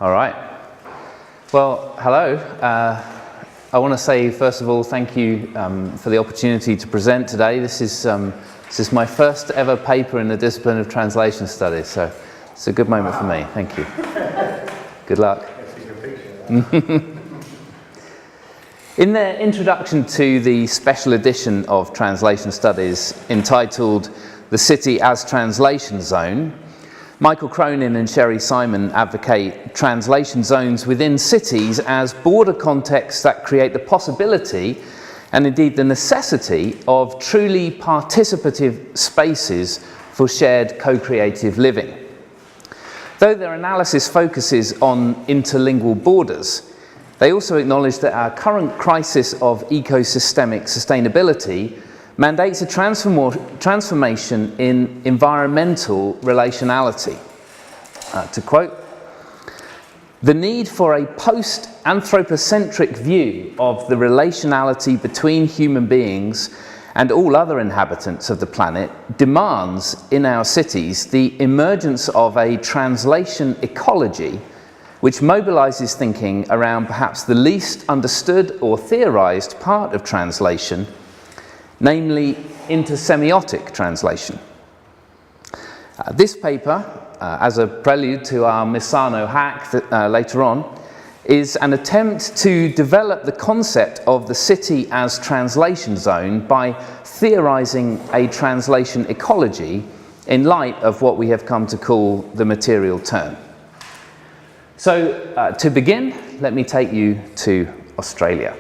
All right. Well, hello. I want to say, first of all, thank you for the opportunity to present today. This is my first ever paper in the discipline of translation studies, so it's a good moment for me. Thank you. Good luck. In their introduction to the special edition of Translation Studies entitled The City as Translation Zone, Michael Cronin and Sherry Simon advocate translation zones within cities as border contexts that create the possibility and indeed the necessity of truly participative spaces for shared co-creative living. Though their analysis focuses on interlingual borders, they also acknowledge that our current crisis of ecosystemic sustainability mandates a transformation in environmental relationality. To quote, "The need for a post-anthropocentric view of the relationality between human beings and all other inhabitants of the planet demands in our cities the emergence of a translation ecology which mobilizes thinking around perhaps the least understood or theorized part of translation, namely intersemiotic translation." This paper, as a prelude to our Misano hack later on, is an attempt to develop the concept of the city as translation zone by theorizing a translation ecology in light of what we have come to call the material turn. So, to begin, let me take you to Australia.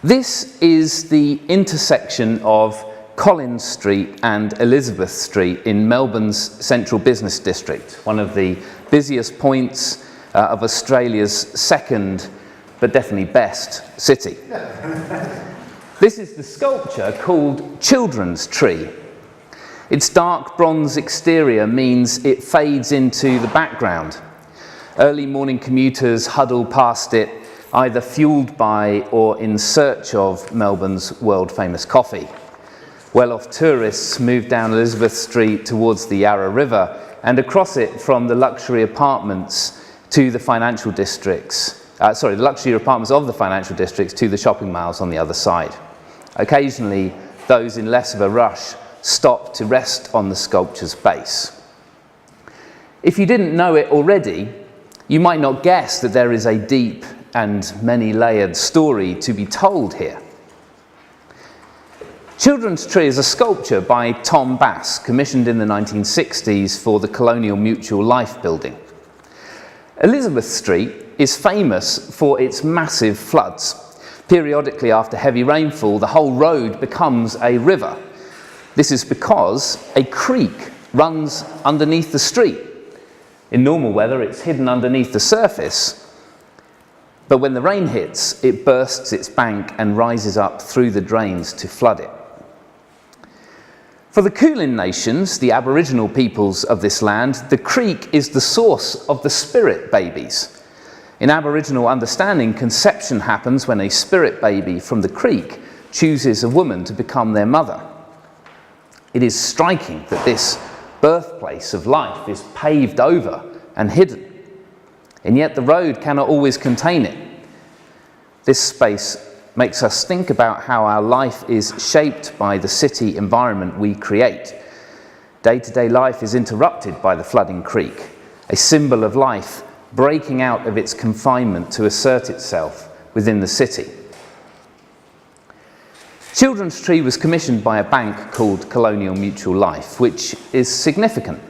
This is the intersection of Collins Street and Elizabeth Street in Melbourne's central business district, one of the busiest points of Australia's second, but definitely best, city. This is the sculpture called Children's Tree. Its dark bronze exterior means it fades into the background. Early morning commuters huddle past it, either fueled by or in search of Melbourne's world-famous coffee. Well-off tourists move down Elizabeth Street towards the Yarra River and across it from the luxury apartments to the financial districts, the luxury apartments of the financial districts to the shopping malls on the other side. Occasionally, those in less of a rush stop to rest on the sculpture's base. If you didn't know it already, you might not guess that there is a deep and many-layered story to be told here. Children's Tree is a sculpture by Tom Bass, commissioned in the 1960s for the Colonial Mutual Life building. Elizabeth Street is famous for its massive floods. Periodically after heavy rainfall, the whole road becomes a river. This is because a creek runs underneath the street. In normal weather, it's hidden underneath the surface, but when the rain hits, it bursts its bank and rises up through the drains to flood it. For the Kulin nations, the Aboriginal peoples of this land, the creek is the source of the spirit babies. In Aboriginal understanding, conception happens when a spirit baby from the creek chooses a woman to become their mother. It is striking that this birthplace of life is paved over and hidden, and yet the road cannot always contain it. This space makes us think about how our life is shaped by the city environment we create. Day-to-day life is interrupted by the flooding creek, a symbol of life breaking out of its confinement to assert itself within the city. Children's Tree was commissioned by a bank called Colonial Mutual Life, which is significant.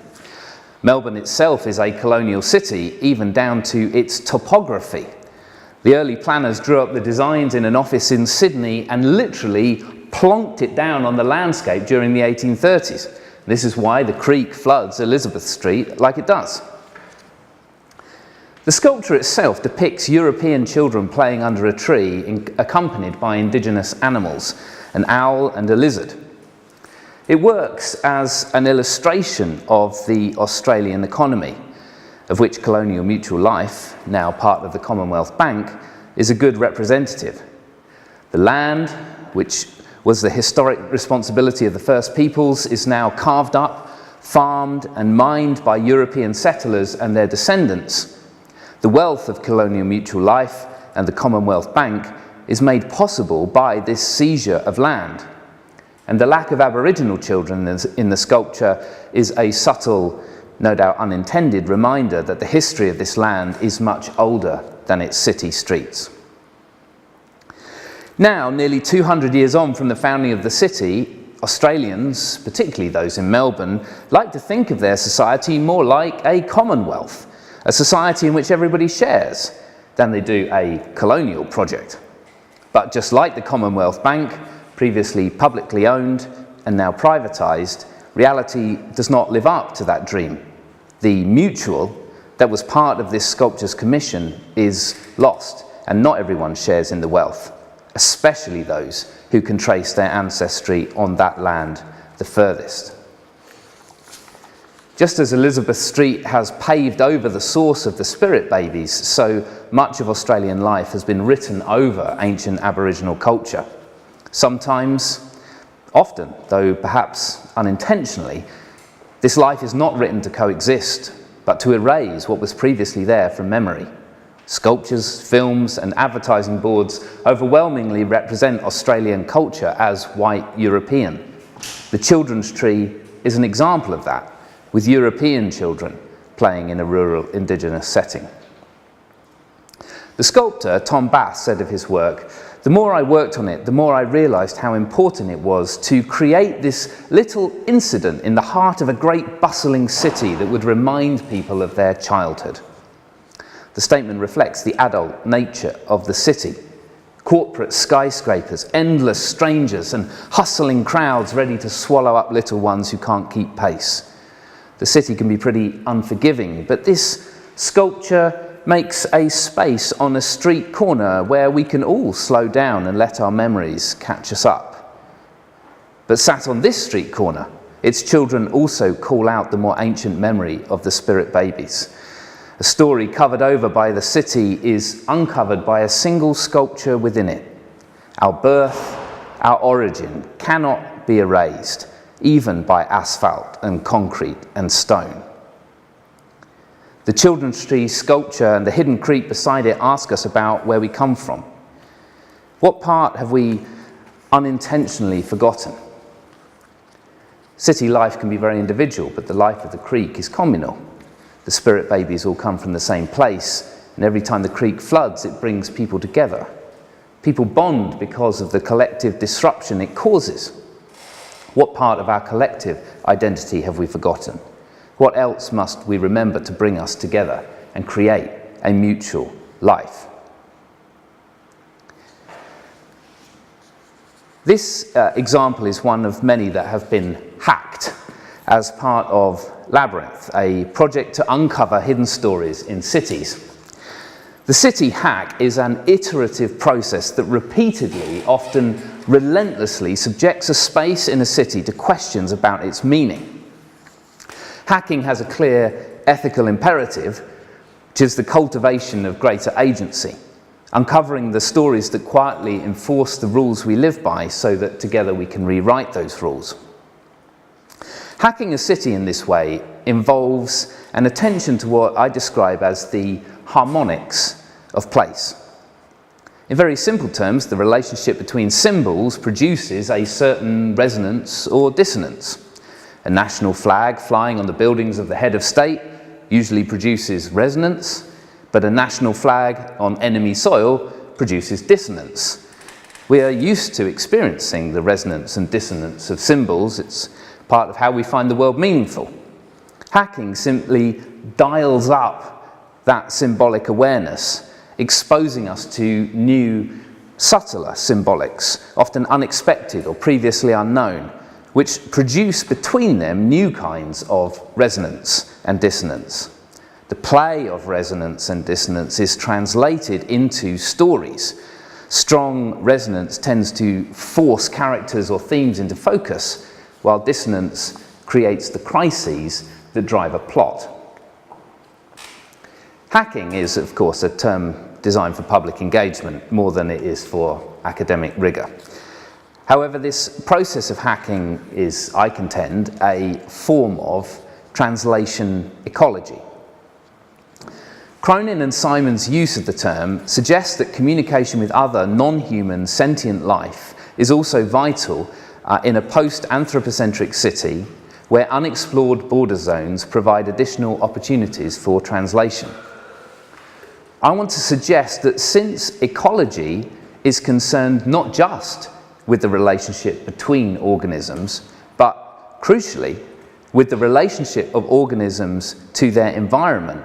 Melbourne itself is a colonial city, even down to its topography. The early planners drew up the designs in an office in Sydney and literally plonked it down on the landscape during the 1830s. This is why the creek floods Elizabeth Street like it does. The sculpture itself depicts European children playing under a tree, accompanied by indigenous animals, an owl and a lizard. It works as an illustration of the Australian economy, of which Colonial Mutual Life, now part of the Commonwealth Bank, is a good representative. The land, which was the historic responsibility of the First Peoples, is now carved up farmed and mined by European settlers and their descendants, the wealth of colonial mutual life and the Commonwealth Bank is made possible by this seizure of land. And the lack of Aboriginal children in the sculpture is a subtle, no doubt unintended, reminder that the history of this land is much older than its city streets. Now, nearly 200 years on from the founding of the city, Australians, particularly those in Melbourne, like to think of their society more like a commonwealth, a society in which everybody shares, than they do a colonial project. But just like the Commonwealth Bank, previously publicly owned and now privatised, reality does not live up to that dream. The mutual that was part of this sculpture's commission is lost, and not everyone shares in the wealth, especially those who can trace their ancestry on that land the furthest. Just as Elizabeth Street has paved over the source of the spirit babies, so much of Australian life has been written over ancient Aboriginal culture. Sometimes, often, though perhaps unintentionally, this life is not written to coexist, but to erase what was previously there from memory. Sculptures, films, and advertising boards overwhelmingly represent Australian culture as white European. The children's tree is an example of that, with European children playing in a rural Indigenous setting. The sculptor, Tom Bass, said of his work, "The more I worked on it, the more I realised how important it was to create this little incident in the heart of a great bustling city that would remind people of their childhood." The statement reflects the adult nature of the city. Corporate skyscrapers, endless strangers, and hustling crowds ready to swallow up little ones who can't keep pace. The city can be pretty unforgiving, but this sculpture makes a space on a street corner where we can all slow down and let our memories catch us up. But sat on this street corner, its children also call out the more ancient memory of the spirit babies. A story covered over by the city is uncovered by a single sculpture within it. Our birth, our origin cannot be erased, even by asphalt and concrete and stone. The children's tree sculpture and the hidden creek beside it ask us about where we come from. What part have we unintentionally forgotten? City life can be very individual, but the life of the creek is communal. The spirit babies all come from the same place, and every time the creek floods, it brings people together. People bond because of the collective disruption it causes. What part of our collective identity have we forgotten? What else must we remember to bring us together and create a mutual life? This example is one of many that have been hacked as part of Labyrinth, a project to uncover hidden stories in cities. The city hack is an iterative process that repeatedly, often relentlessly, subjects a space in a city to questions about its meaning. Hacking has a clear ethical imperative, which is the cultivation of greater agency, uncovering the stories that quietly enforce the rules we live by so that together we can rewrite those rules. Hacking a city in this way involves an attention to what I describe as the harmonics of place. In very simple terms, the relationship between symbols produces a certain resonance or dissonance. A national flag flying on the buildings of the head of state usually produces resonance, but a national flag on enemy soil produces dissonance. We are used to experiencing the resonance and dissonance of symbols. It's part of how we find the world meaningful. Hacking simply dials up that symbolic awareness, exposing us to new, subtler symbolics, often unexpected or previously unknown, which produce between them new kinds of resonance and dissonance. The play of resonance and dissonance is translated into stories. Strong resonance tends to force characters or themes into focus, while dissonance creates the crises that drive a plot. Hacking is, of course, a term designed for public engagement more than it is for academic rigour. However, this process of hacking is, I contend, a form of translation ecology. Cronin and Simon's use of the term suggests that communication with other non-human sentient life is also vital in a post-anthropocentric city where unexplored border zones provide additional opportunities for translation. I want to suggest that since ecology is concerned not just with the relationship between organisms, but crucially, with the relationship of organisms to their environment,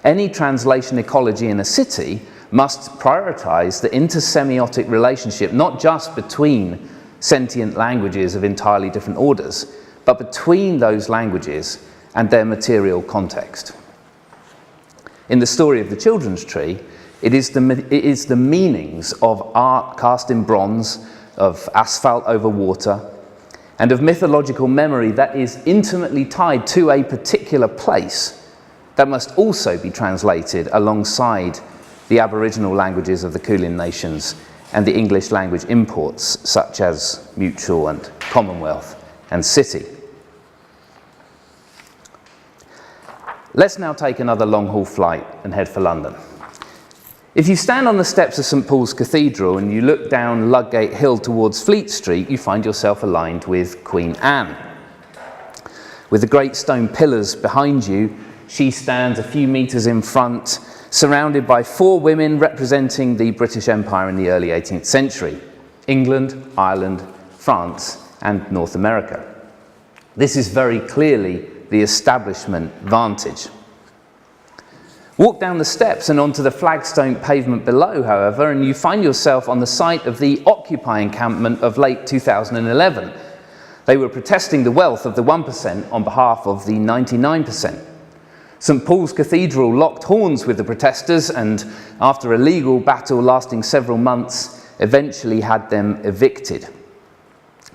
any translation ecology in a city must prioritize the intersemiotic relationship not just between sentient languages of entirely different orders, but between those languages and their material context. In the story of the children's tree, it is the meanings of art cast in bronze, of asphalt over water, and of mythological memory that is intimately tied to a particular place that must also be translated alongside the Aboriginal languages of the Kulin nations and the English language imports such as Mutual and Commonwealth and City. Let's now take another long-haul flight and head for London. If you stand on the steps of St Paul's Cathedral and you look down Ludgate Hill towards Fleet Street, you find yourself aligned with Queen Anne. With the great stone pillars behind you, she stands a few metres in front, surrounded by 4 women representing the British Empire in the early 18th century: England, Ireland, France, and North America. This is very clearly the establishment vantage. Walk down the steps and onto the flagstone pavement below, however, and you find yourself on the site of the Occupy encampment of late 2011. They were protesting the wealth of the 1% on behalf of the 99%. St Paul's Cathedral locked horns with the protesters and, after a legal battle lasting several months, eventually had them evicted.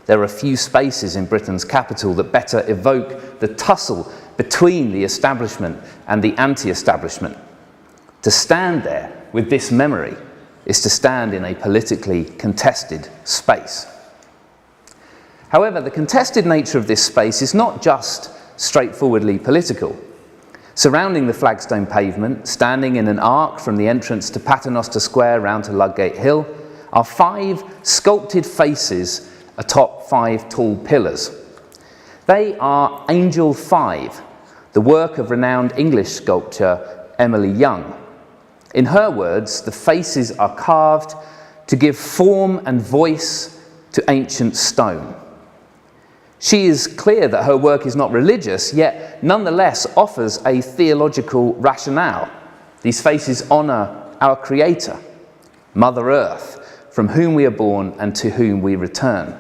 There are few spaces in Britain's capital that better evoke the tussle between the establishment and the anti-establishment. To stand there with this memory is to stand in a politically contested space. However, the contested nature of this space is not just straightforwardly political. Surrounding the flagstone pavement, standing in an arc from the entrance to Paternoster Square round to Ludgate Hill, are 5 sculpted faces atop 5 tall pillars. They are Angel 5, the work of renowned English sculptor Emily Young. In her words, the faces are carved to give form and voice to ancient stone. She is clear that her work is not religious, yet nonetheless offers a theological rationale. These faces honour our Creator, Mother Earth, from whom we are born and to whom we return.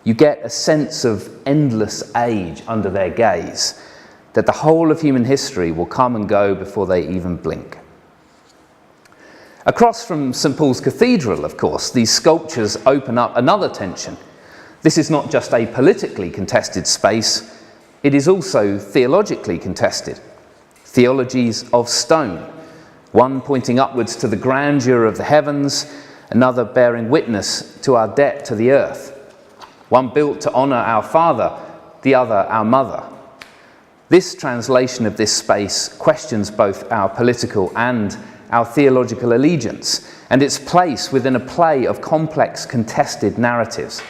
You get a sense of endless age under their gaze, that the whole of human history will come and go before they even blink. Across from St Paul's Cathedral, of course, these sculptures open up another tension. This is not just a politically contested space, it is also theologically contested. Theologies of stone, one pointing upwards to the grandeur of the heavens, another bearing witness to our debt to the earth. One built to honour our father, the other our mother. This translation of this space questions both our political and our theological allegiance and its place within a play of complex contested narratives.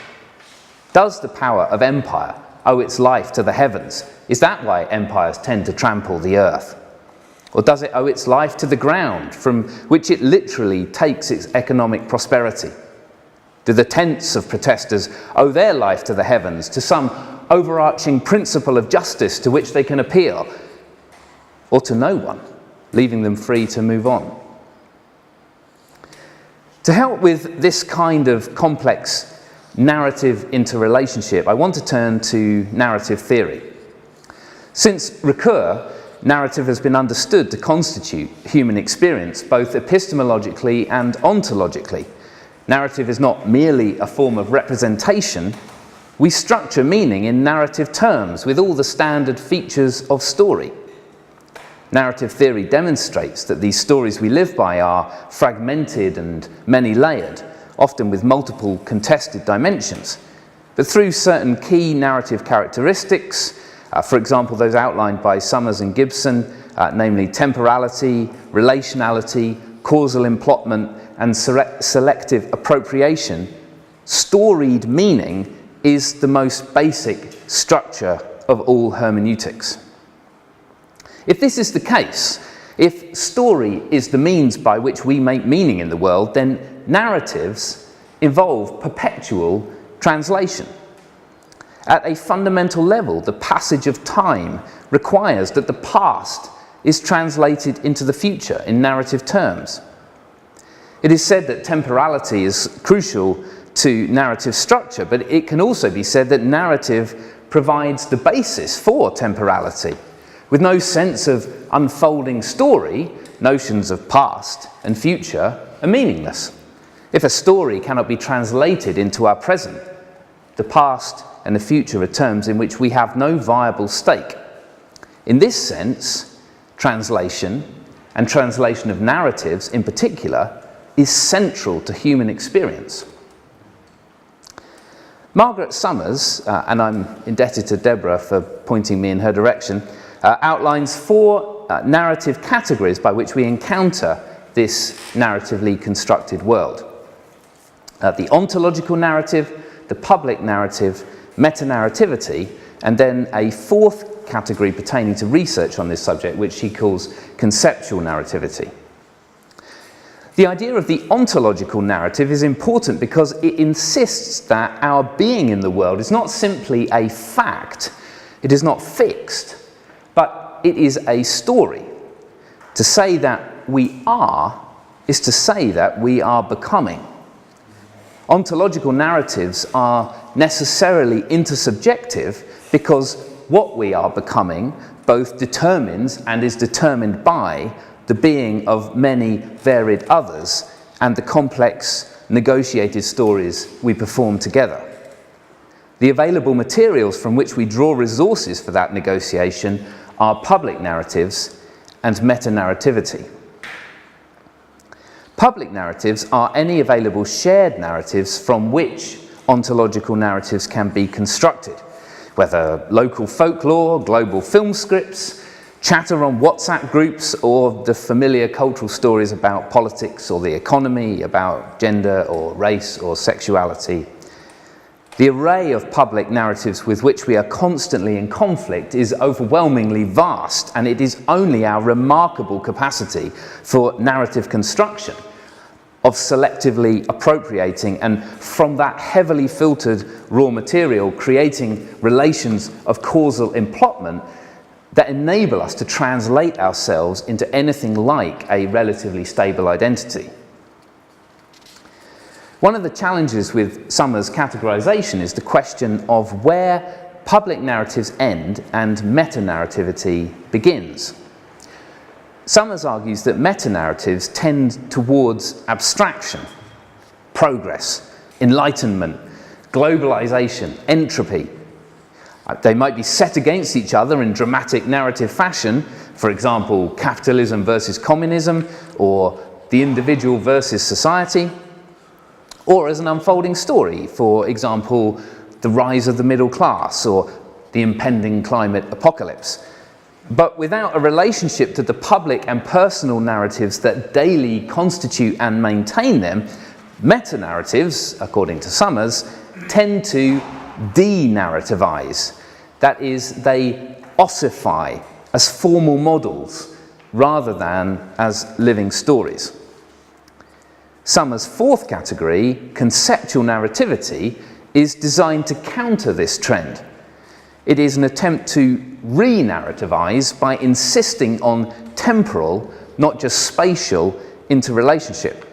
Does the power of empire owe its life to the heavens? Is that why empires tend to trample the earth? Or does it owe its life to the ground, from which it literally takes its economic prosperity? Do the tents of protesters owe their life to the heavens, to some overarching principle of justice to which they can appeal, or to no one, leaving them free to move on? To help with this kind of complex narrative interrelationship, I want to turn to narrative theory. Since Ricoeur, narrative has been understood to constitute human experience, both epistemologically and ontologically. Narrative is not merely a form of representation. We structure meaning in narrative terms with all the standard features of story. Narrative theory demonstrates that these stories we live by are fragmented and many-layered, often with multiple contested dimensions. But through certain key narrative characteristics, for example, those outlined by Summers and Gibson, namely temporality, relationality, causal implotment, and selective appropriation, storied meaning is the most basic structure of all hermeneutics. If this is the case, if story is the means by which we make meaning in the world, then narratives involve perpetual translation. At a fundamental level, the passage of time requires that the past is translated into the future in narrative terms. It is said that temporality is crucial to narrative structure, but it can also be said that narrative provides the basis for temporality. With no sense of unfolding story, notions of past and future are meaningless. If a story cannot be translated into our present, the past and the future are terms in which we have no viable stake. In this sense, translation, and translation of narratives in particular, is central to human experience. Margaret Summers, and I'm indebted to Deborah for pointing me in her direction, outlines four narrative categories by which we encounter this narratively constructed world. The ontological narrative, the public narrative, meta-narrativity, and then a fourth category pertaining to research on this subject, which she calls conceptual narrativity. The idea of the ontological narrative is important because it insists that our being in the world is not simply a fact, it is not fixed, but it is a story. To say that we are is to say that we are becoming. Ontological narratives are necessarily intersubjective because what we are becoming both determines and is determined by the being of many varied others and the complex negotiated stories we perform together. The available materials from which we draw resources for that negotiation are public narratives and meta-narrativity. Public narratives are any available shared narratives from which ontological narratives can be constructed, whether local folklore, global film scripts, chatter on WhatsApp groups, or the familiar cultural stories about politics or the economy, about gender or race or sexuality. The array of public narratives with which we are constantly in conflict is overwhelmingly vast, and it is only our remarkable capacity for narrative construction, of selectively appropriating and from that heavily filtered raw material creating relations of causal implotment that enable us to translate ourselves into anything like a relatively stable identity. One of the challenges with Summers' categorization is the question of where public narratives end and meta-narrativity begins. Summers argues that meta-narratives tend towards abstraction, progress, enlightenment, globalization, entropy. They might be set against each other in dramatic narrative fashion, for example, capitalism versus communism, or the individual versus society, or as an unfolding story, for example, the rise of the middle class or the impending climate apocalypse. But without a relationship to the public and personal narratives that daily constitute and maintain them, meta-narratives, according to Summers, tend to de-narrativize. That is, they ossify as formal models rather than as living stories. Summers' fourth category, conceptual narrativity, is designed to counter this trend. It is an attempt to re-narrativize by insisting on temporal, not just spatial, interrelationship.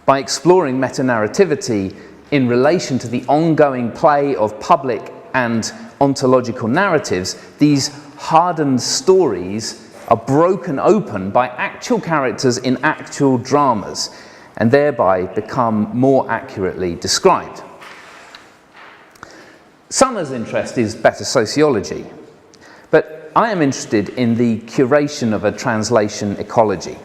By exploring meta-narrativity in relation to the ongoing play of public and ontological narratives, these hardened stories are broken open by actual characters in actual dramas, and thereby become more accurately described. Summers' interest is better sociology, but I am interested in the curation of a translation ecology.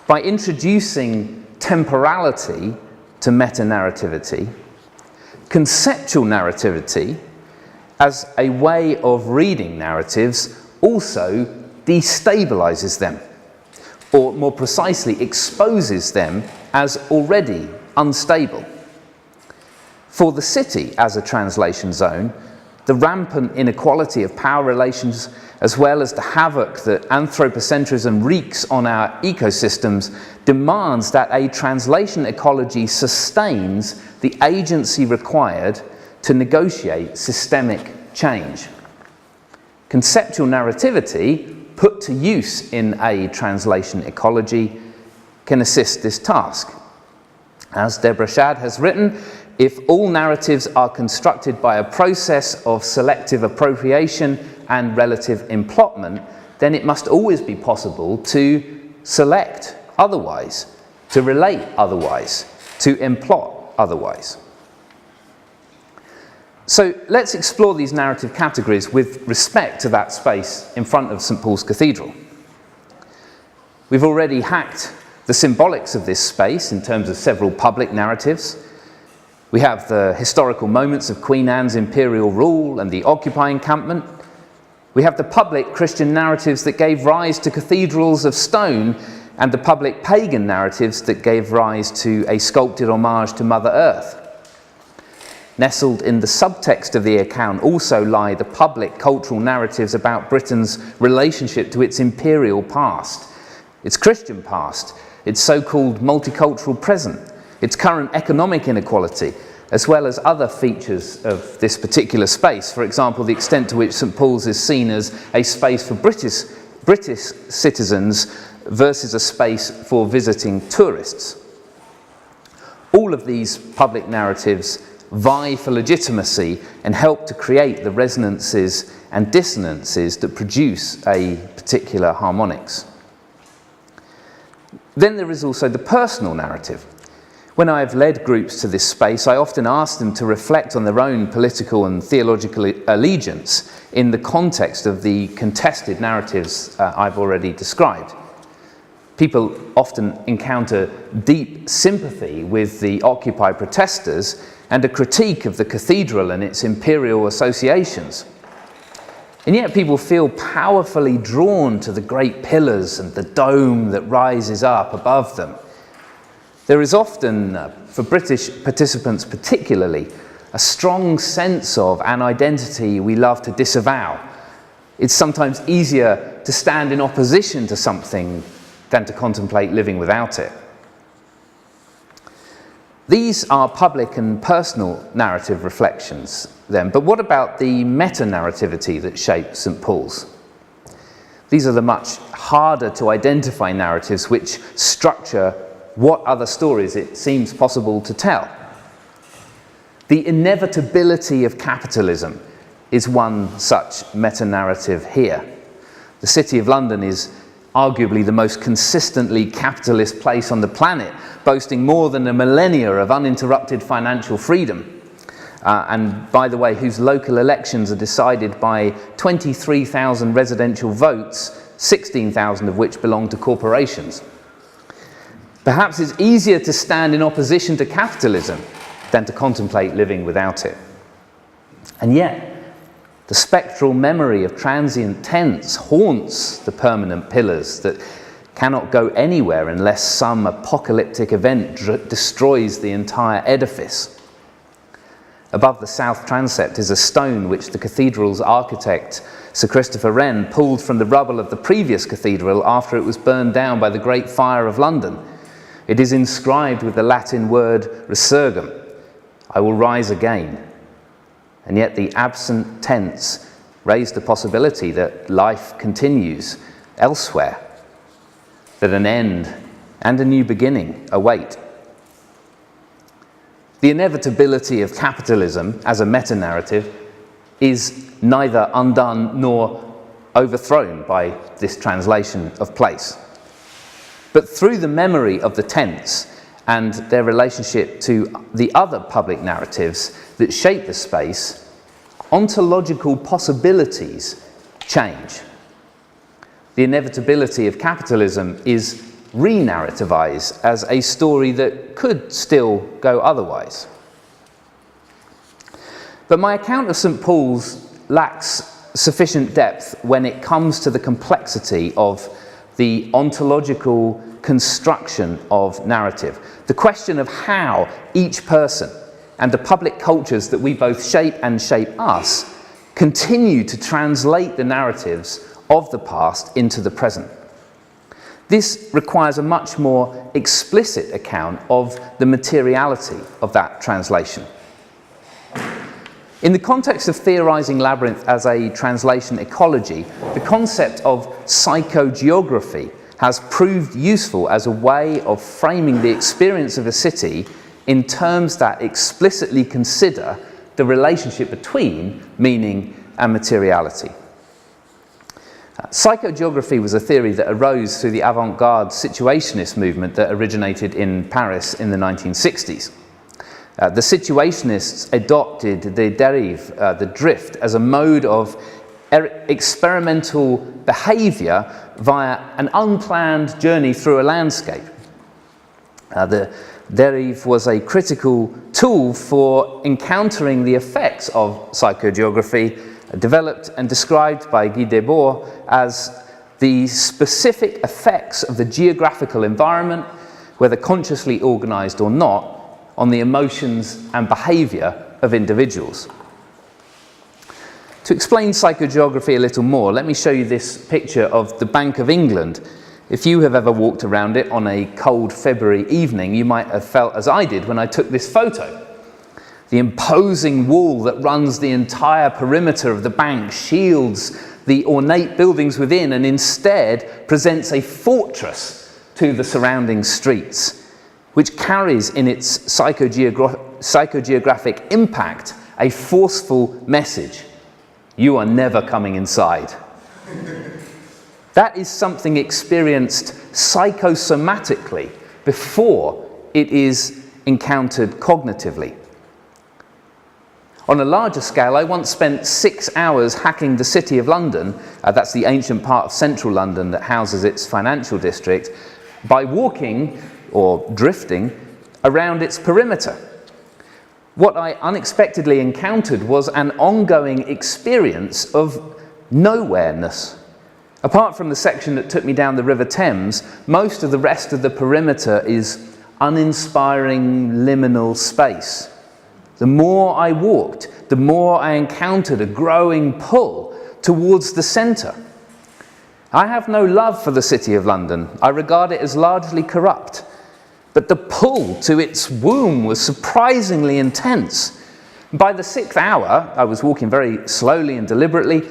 By introducing temporality to meta-narrativity, conceptual narrativity, as a way of reading narratives, also destabilizes them, or more precisely, exposes them as already unstable. For the city as a translation zone, the rampant inequality of power relations, as well as the havoc that anthropocentrism wreaks on our ecosystems, demands that a translation ecology sustains the agency required to negotiate systemic change. Conceptual narrativity, put to use in a translation ecology, can assist this task. As Deborah Shad has written, if all narratives are constructed by a process of selective appropriation and relative emplotment, then it must always be possible to select otherwise, to relate otherwise, to emplot otherwise. So let's explore these narrative categories with respect to that space in front of St. Paul's Cathedral. We've already hacked the symbolics of this space in terms of several public narratives. We have the historical moments of Queen Anne's imperial rule and the Occupy encampment. We have the public Christian narratives that gave rise to cathedrals of stone and the public pagan narratives that gave rise to a sculpted homage to Mother Earth. Nestled in the subtext of the account also lie the public cultural narratives about Britain's relationship to its imperial past, its Christian past, its so-called multicultural present, its current economic inequality, as well as other features of this particular space. For example, the extent to which St. Paul's is seen as a space for British citizens versus a space for visiting tourists. All of these public narratives vie for legitimacy and help to create the resonances and dissonances that produce a particular harmonics. Then there is also the personal narrative. When I have led groups to this space, I often ask them to reflect on their own political and theological allegiance in the context of the contested narratives I've already described. People often encounter deep sympathy with the Occupy protesters and a critique of the cathedral and its imperial associations. And yet people feel powerfully drawn to the great pillars and the dome that rises up above them. There is often, for British participants particularly, a strong sense of an identity we love to disavow. It's sometimes easier to stand in opposition to something than to contemplate living without it. These are public and personal narrative reflections then, but what about the meta-narrativity that shapes St. Paul's? These are the much harder to identify narratives which structure what other stories it seems possible to tell. The inevitability of capitalism is one such meta-narrative here. The City of London is arguably the most consistently capitalist place on the planet, boasting more than a millennia of uninterrupted financial freedom. And by the way, whose local elections are decided by 23,000 residential votes, 16,000 of which belong to corporations. Perhaps it's easier to stand in opposition to capitalism than to contemplate living without it. And yet, the spectral memory of transient tents haunts the permanent pillars that cannot go anywhere unless some apocalyptic event destroys the entire edifice. Above the south transept is a stone which the cathedral's architect, Sir Christopher Wren, pulled from the rubble of the previous cathedral after it was burned down by the Great Fire of London. It is inscribed with the Latin word resurgam, I will rise again. And yet the absent tense raised the possibility that life continues elsewhere, that an end and a new beginning await. The inevitability of capitalism as a meta-narrative is neither undone nor overthrown by this translation of place. But through the memory of the tense and their relationship to the other public narratives that shape the space, ontological possibilities change. The inevitability of capitalism is re-narrativize as a story that could still go otherwise. But my account of St. Paul's lacks sufficient depth when it comes to the complexity of the ontological construction of narrative, the question of how each person and the public cultures that we both shape and shape us continue to translate the narratives of the past into the present. This requires a much more explicit account of the materiality of that translation. In the context of theorizing labyrinth as a translation ecology, the concept of psychogeography has proved useful as a way of framing the experience of a city in terms that explicitly consider the relationship between meaning and materiality. Psychogeography was a theory that arose through the avant-garde situationist movement that originated in Paris in the 1960s. The situationists adopted the dérive, the drift, as a mode of experimental behaviour via an unplanned journey through a landscape. The dérive was a critical tool for encountering the effects of psychogeography, developed and described by Guy Debord as the specific effects of the geographical environment, whether consciously organised or not, on the emotions and behaviour of individuals. To explain psychogeography a little more, let me show you this picture of the Bank of England. If you have ever walked around it on a cold February evening, you might have felt as I did when I took this photo. The imposing wall that runs the entire perimeter of the bank shields the ornate buildings within and instead presents a fortress to the surrounding streets, which carries in its psychogeographic impact a forceful message: you are never coming inside. That is something experienced psychosomatically before it is encountered cognitively. On a larger scale, I once spent 6 hours hacking the City of London, that's the ancient part of central London that houses its financial district, by walking or drifting around its perimeter. What I unexpectedly encountered was an ongoing experience of nowhereness. Apart from the section that took me down the River Thames, most of the rest of the perimeter is uninspiring liminal space. The more I walked, the more I encountered a growing pull towards the centre. I have no love for the City of London. I regard it as largely corrupt. But the pull to its womb was surprisingly intense. By the 6th hour, I was walking very slowly and deliberately,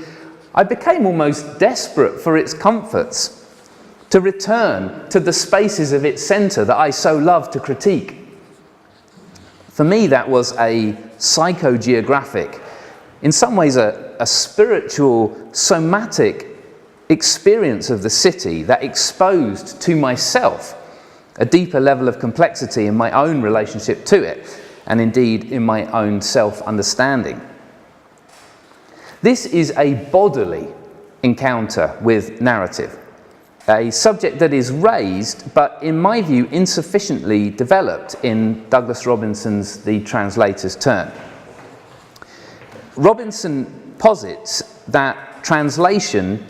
I became almost desperate for its comforts, to return to the spaces of its centre that I so love to critique. For me, that was a psychogeographic, in some ways a spiritual, somatic experience of the city that exposed to myself a deeper level of complexity in my own relationship to it, and indeed in my own self-understanding. This is a bodily encounter with narrative, a subject that is raised, but in my view insufficiently developed in Douglas Robinson's The Translator's Turn. Robinson posits that translation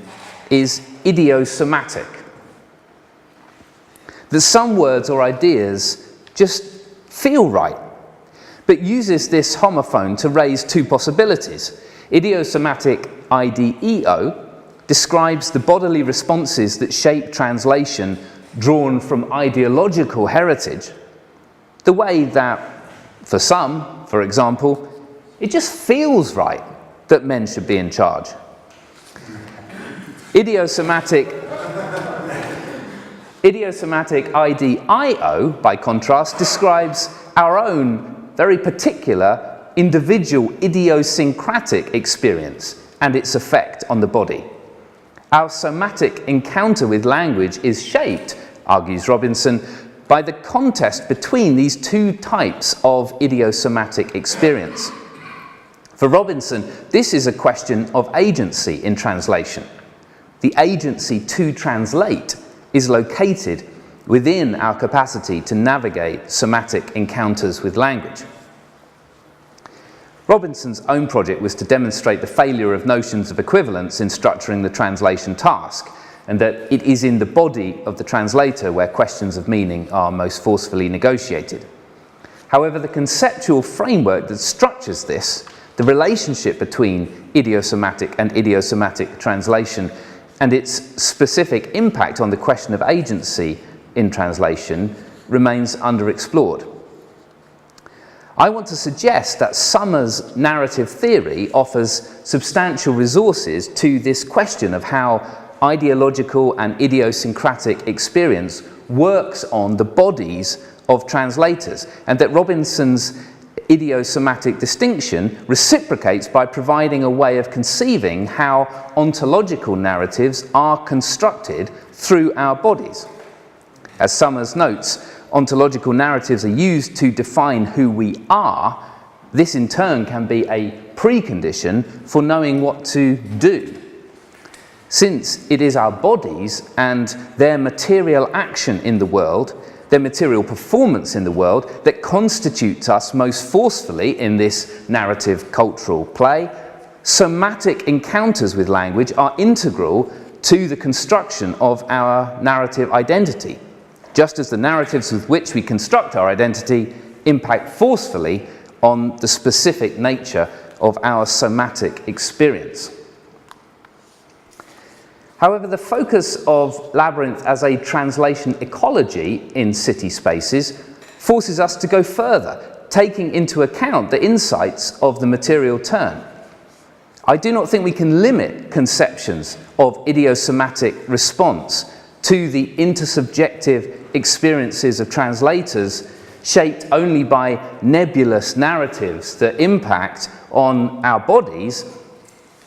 is idiosomatic, that some words or ideas just feel right, but uses this homophone to raise two possibilities. Idiosomatic IDEO describes the bodily responses that shape translation drawn from ideological heritage, the way that, for some, for example, it just feels right that men should be in charge. Idiosomatic IDIO, by contrast, describes our own very particular individual idiosyncratic experience and its effect on the body. Our somatic encounter with language is shaped, argues Robinson, by the contest between these two types of idiosomatic experience. For Robinson, this is a question of agency in translation. The agency to translate is located within our capacity to navigate somatic encounters with language. Robinson's own project was to demonstrate the failure of notions of equivalence in structuring the translation task, and that it is in the body of the translator where questions of meaning are most forcefully negotiated. However, the conceptual framework that structures this, the relationship between idiosomatic and idiosomatic translation, and its specific impact on the question of agency in translation, remains underexplored. I want to suggest that Summers' narrative theory offers substantial resources to this question of how ideological and idiosyncratic experience works on the bodies of translators, and that Robinson's idiosomatic distinction reciprocates by providing a way of conceiving how ontological narratives are constructed through our bodies. As Summers notes, ontological narratives are used to define who we are. This in turn can be a precondition for knowing what to do. Since it is our bodies and their material action in the world, their material performance in the world, that constitutes us most forcefully in this narrative cultural play, somatic encounters with language are integral to the construction of our narrative identity, just as the narratives with which we construct our identity impact forcefully on the specific nature of our somatic experience. However, the focus of Labyrinth as a translation ecology in city spaces forces us to go further, taking into account the insights of the material turn. I do not think we can limit conceptions of idiosomatic response to the intersubjective experiences of translators shaped only by nebulous narratives that impact on our bodies.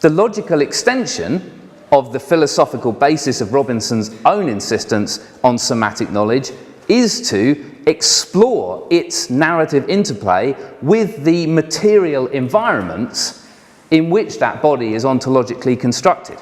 The logical extension of the philosophical basis of Robinson's own insistence on somatic knowledge is to explore its narrative interplay with the material environments in which that body is ontologically constructed.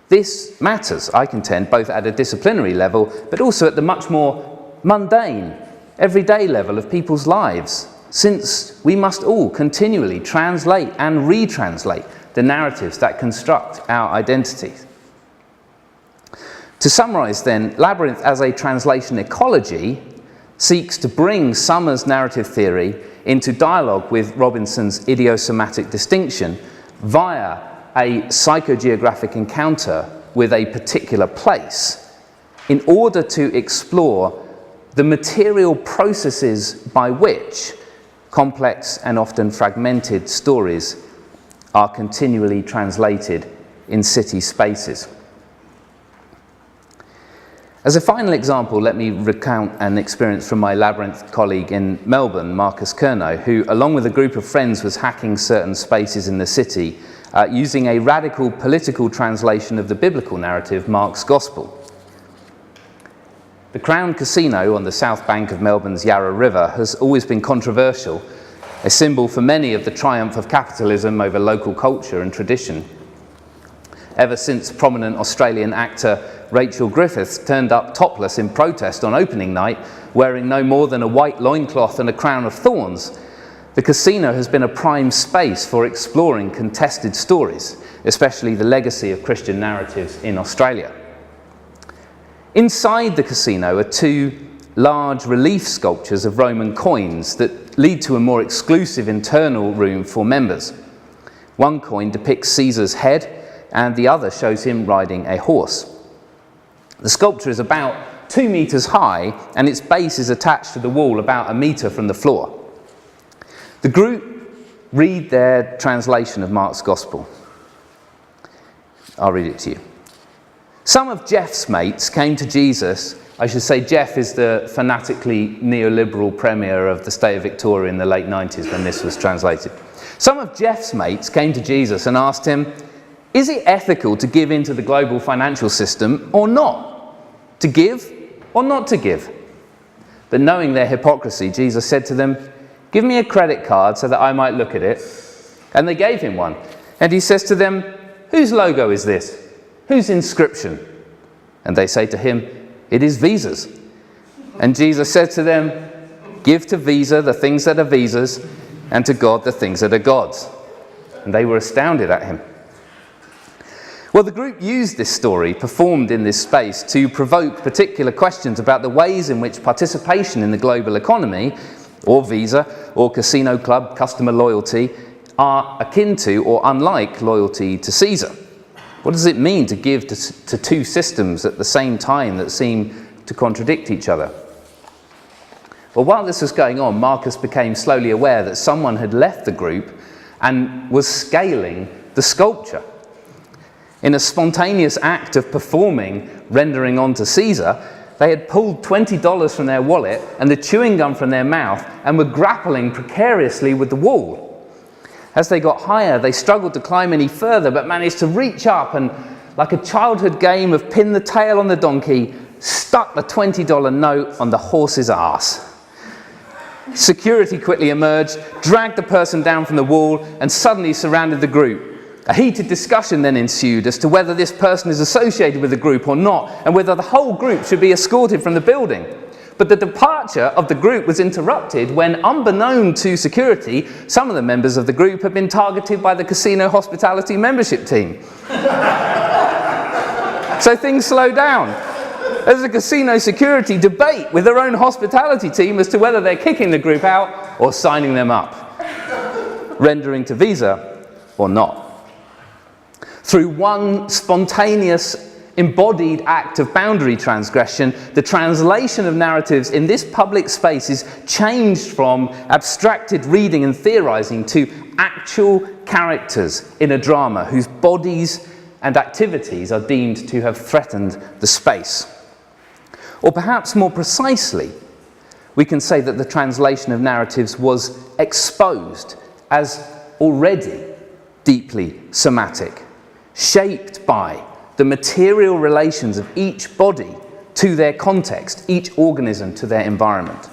This matters, I contend, both at a disciplinary level, but also at the much more mundane, everyday level of people's lives, since we must all continually translate and retranslate the narratives that construct our identities. To summarize then, Labyrinth as a translation ecology seeks to bring Summers' narrative theory into dialogue with Robinson's idiosomatic distinction via a psychogeographic encounter with a particular place, in order to explore the material processes by which complex and often fragmented stories are continually translated in city spaces. As a final example, let me recount an experience from my Labyrinth colleague in Melbourne, Marcus Curnow, who, along with a group of friends, was hacking certain spaces in the city using a radical political translation of the biblical narrative, Mark's Gospel. The Crown Casino on the south bank of Melbourne's Yarra River has always been controversial, a symbol for many of the triumph of capitalism over local culture and tradition. Ever since prominent Australian actor Rachel Griffiths turned up topless in protest on opening night, wearing no more than a white loincloth and a crown of thorns, the casino has been a prime space for exploring contested stories, especially the legacy of Christian narratives in Australia. Inside the casino are two large relief sculptures of Roman coins that lead to a more exclusive internal room for members. One coin depicts Caesar's head, and the other shows him riding a horse. The sculpture is about 2 meters high, and its base is attached to the wall about 1 meter from the floor. The group read their translation of Mark's Gospel. I'll read it to you. Some of Jeff's mates came to Jesus. I should say Jeff is the fanatically neoliberal premier of the state of Victoria in the late 90s when this was translated. Some of Jeff's mates came to Jesus and asked him, "Is it ethical to give into the global financial system or not? To give or not to give?" But knowing their hypocrisy, Jesus said to them, "Give me a credit card so that I might look at it." And they gave him one. And he says to them, "Whose logo is this? Whose inscription?" And they say to him, It is visas. And Jesus said to them, give to Visa the things that are visas, and to God the things that are God's. And they were astounded at him. Well, the group used this story, performed in this space, to provoke particular questions about the ways in which participation in the global economy, or Visa, or casino club customer loyalty, are akin to or unlike loyalty to Caesar. What does it mean to give to two systems at the same time that seem to contradict each other? Well, while this was going on, Marcus became slowly aware that someone had left the group and was scaling the sculpture. In a spontaneous act of performing rendering onto Caesar, they had pulled $20 from their wallet and the chewing gum from their mouth and were grappling precariously with the wall. As they got higher, they struggled to climb any further, but managed to reach up and, like a childhood game of pin the tail on the donkey, stuck the $20 note on the horse's arse. Security quickly emerged, dragged the person down from the wall, and suddenly surrounded the group. A heated discussion then ensued as to whether this person is associated with the group or not, and whether the whole group should be escorted from the building. But the departure of the group was interrupted when, unbeknown to security, some of the members of the group had been targeted by the casino hospitality membership team. So things slowed down as the casino security debate with their own hospitality team as to whether they're kicking the group out or signing them up, rendering to Visa or not. Through one spontaneous embodied act of boundary transgression, the translation of narratives in this public space is changed from abstracted reading and theorizing to actual characters in a drama whose bodies and activities are deemed to have threatened the space. Or perhaps more precisely, we can say that the translation of narratives was exposed as already deeply somatic, shaped by the material relations of each body to their context, each organism to their environment.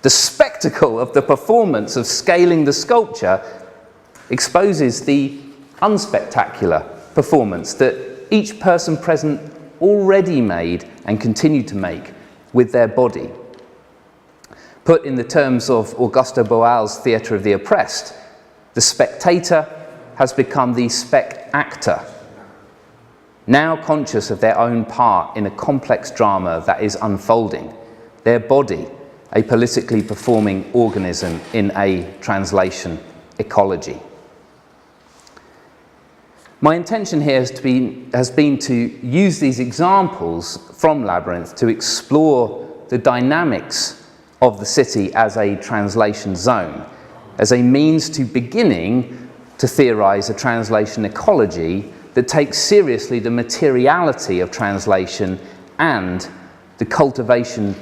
The spectacle of the performance of scaling the sculpture exposes the unspectacular performance that each person present already made and continue to make with their body. Put in the terms of Augusto Boal's Theatre of the Oppressed, the spectator has become the spec-actor, now conscious of their own part in a complex drama that is unfolding, their body a politically performing organism in a translation ecology. My intention here has been to use these examples from Labyrinth to explore the dynamics of the city as a translation zone, as a means to beginning to theorize a translation ecology that takes seriously the materiality of translation and the cultivation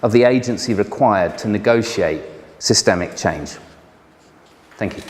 of the agency required to negotiate systemic change. Thank you.